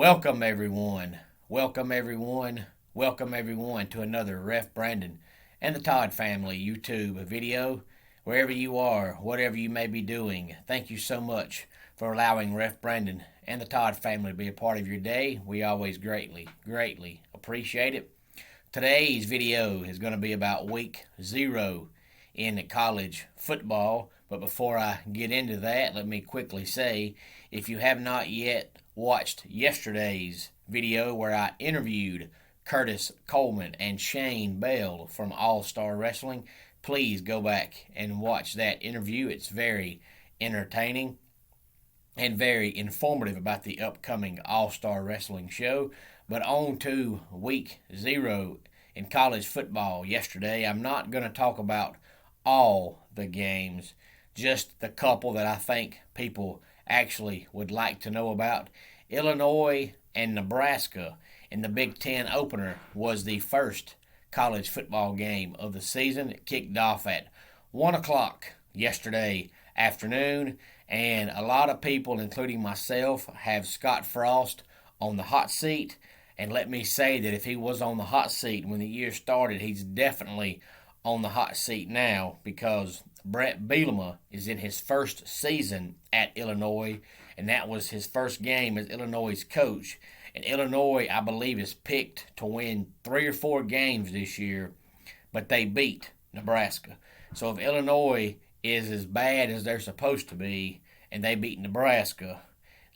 Welcome everyone. Welcome everyone. Welcome everyone to another Ref Brandon and the Todd family YouTube video. Wherever you are, whatever you may be doing, thank you so much for allowing Ref Brandon and the Todd family to be a part of your day. We always greatly appreciate it. Today's video is going to be about week 0 in college football. But before I get into that, let me quickly say, if you have not yet watched yesterday's video where I interviewed Curtis Coleman and Shane Bell from All Star Wrestling, please go back and watch that interview. It's very entertaining and very informative about the upcoming All Star Wrestling show. But on to week 0 in college football yesterday. I'm not going to talk about all the games, just the couple that I think people actually would like to know about. Illinois and Nebraska in the Big Ten opener was the first college football game of the season. It kicked off at 1 o'clock yesterday afternoon, and a lot of people, including myself, have Scott Frost on the hot seat. And let me say that if he was on the hot seat when the year started, he's definitely on the hot seat now, because Brett Bielema is in his first season at Illinois, and that was his first game as Illinois' coach. And Illinois, I believe, is picked to win 3 or 4 games this year, but they beat Nebraska. So if Illinois is as bad as they're supposed to be and they beat Nebraska,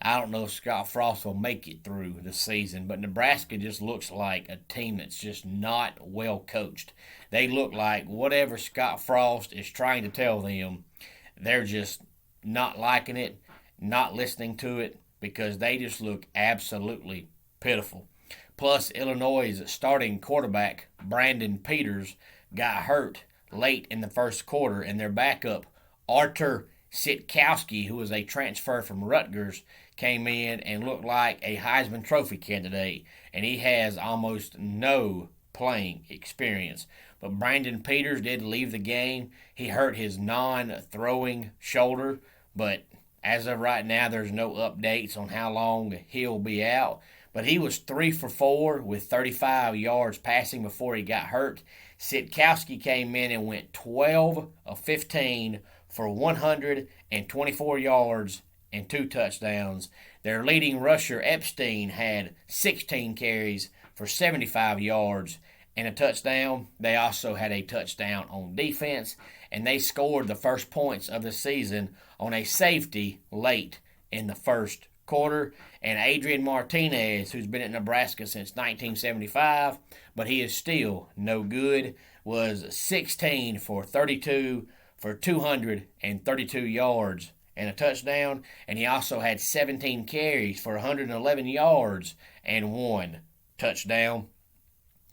I don't know if Scott Frost will make it through the season, but Nebraska just looks like a team that's just not well coached. They look like whatever Scott Frost is trying to tell them, they're just not liking it, not listening to it, because they just look absolutely pitiful. Plus, Illinois' starting quarterback, Brandon Peters, got hurt late in the first quarter, and their backup, Artur Sitkowski, who was a transfer from Rutgers, came in and looked like a Heisman Trophy candidate, and he has almost no playing experience. But Brandon Peters did leave the game. He hurt his non-throwing shoulder, but as of right now, there's no updates on how long he'll be out. But he was 3 for 4 with 35 yards passing before he got hurt. Sitkowski came in and went 12 of 15 for 124 yards and 2 touchdowns. Their leading rusher, Epstein, had 16 carries for 75 yards and a touchdown. They also had a touchdown on defense, and they scored the first points of the season on a safety late in the first quarter. And Adrian Martinez, who's been at Nebraska since 1975, but he is still no good, was 16 for 32 for 232 yards and a touchdown, and he also had 17 carries for 111 yards and 1 touchdown.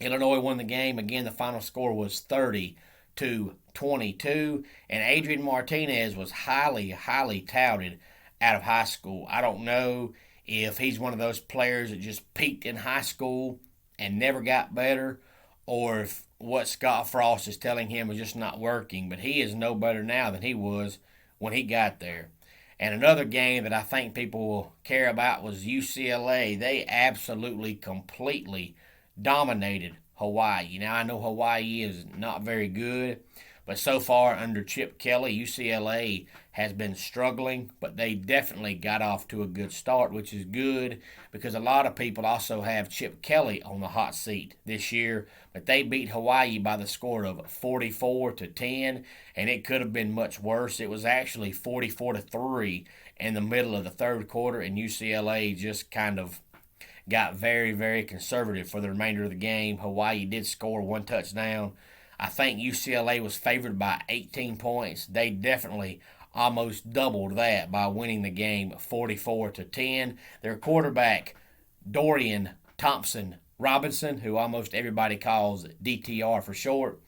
Illinois won the game. Again, the final score was 30-22, and Adrian Martinez was highly touted out of high school. I don't know if he's one of those players that just peaked in high school and never got better, or if what Scott Frost is telling him is just not working, but he is no better now than he was when he got there. And another game that I think people will care about was UCLA. They absolutely, completely dominated Hawaii. Now, I know Hawaii is not very good, but so far under Chip Kelly, UCLA has been struggling, but they definitely got off to a good start, which is good because a lot of people also have Chip Kelly on the hot seat this year, but they beat Hawaii by the score of 44-10, and it could have been much worse. It was actually 44-3 in the middle of the third quarter, and UCLA just kind of got very conservative for the remainder of the game. Hawaii did score 1 touchdown. I think UCLA was favored by 18 points. They definitely almost doubled that by winning the game 44-10. Their quarterback, Dorian Thompson-Robinson, who almost everybody calls DTR for short,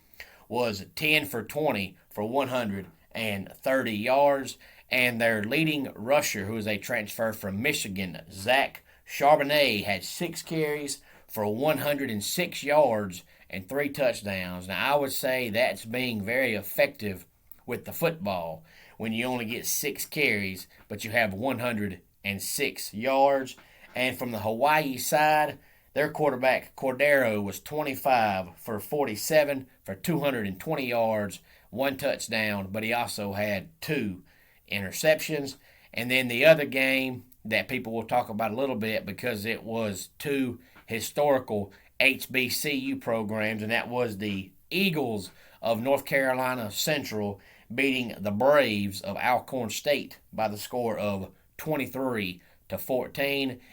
was 10 for 20 for 130 yards. And their leading rusher, who is a transfer from Michigan, Zach Charbonnet, had 6 carries for 106 yards and 3 touchdowns. Now, I would say that's being very effective with the football when you only get 6 carries, but you have 106 yards. And from the Hawaii side, their quarterback Cordero was 25 for 47 for 220 yards, one touchdown, but he also had two interceptions. And then the other game that people will talk about a little bit because it was two historical HBCU programs, and that was the Eagles of North Carolina Central beating the Braves of Alcorn State by the score of 23-14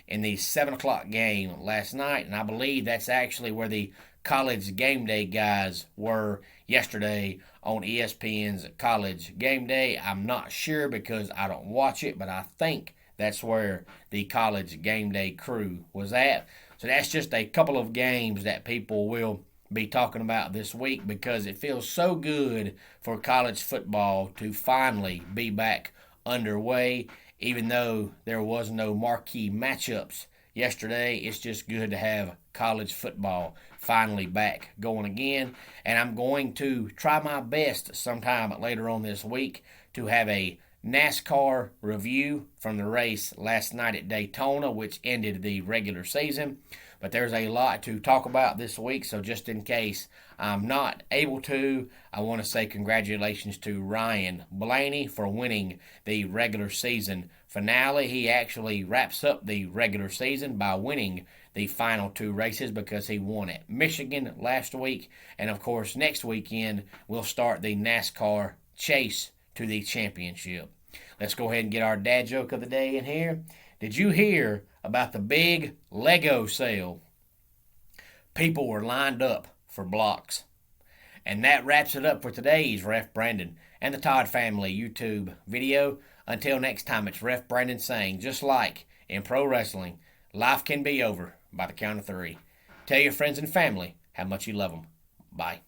in the 7 o'clock game last night. And I believe that's actually where the College Game Day guys were yesterday on ESPN's College Game Day. I'm not sure because I don't watch it, but I think that's where the College Game Day crew was at. So that's just a couple of games that people will be talking about this week because it feels so good for college football to finally be back underway. Even though there was no marquee matchups yesterday, it's just good to have college football finally back going again. And I'm going to try my best sometime later on this week to have a NASCAR review from the race last night at Daytona, which ended the regular season. But there's a lot to talk about this week, so just in case I'm not able to, I want to say congratulations to Ryan Blaney for winning the regular season finale. He actually wraps up the regular season by winning the final two races because he won at Michigan last week. And of course, next weekend we'll start the NASCAR chase to the championship. Let's go ahead and get our dad joke of the day in here. Did you hear about the big Lego sale? People were lined up for blocks. And that wraps it up for today's Ref Brandon and the Todd Family YouTube video. Until next time, it's Ref Brandon saying, just like in pro wrestling, life can be over by the count of three. Tell your friends and family how much you love them. Bye.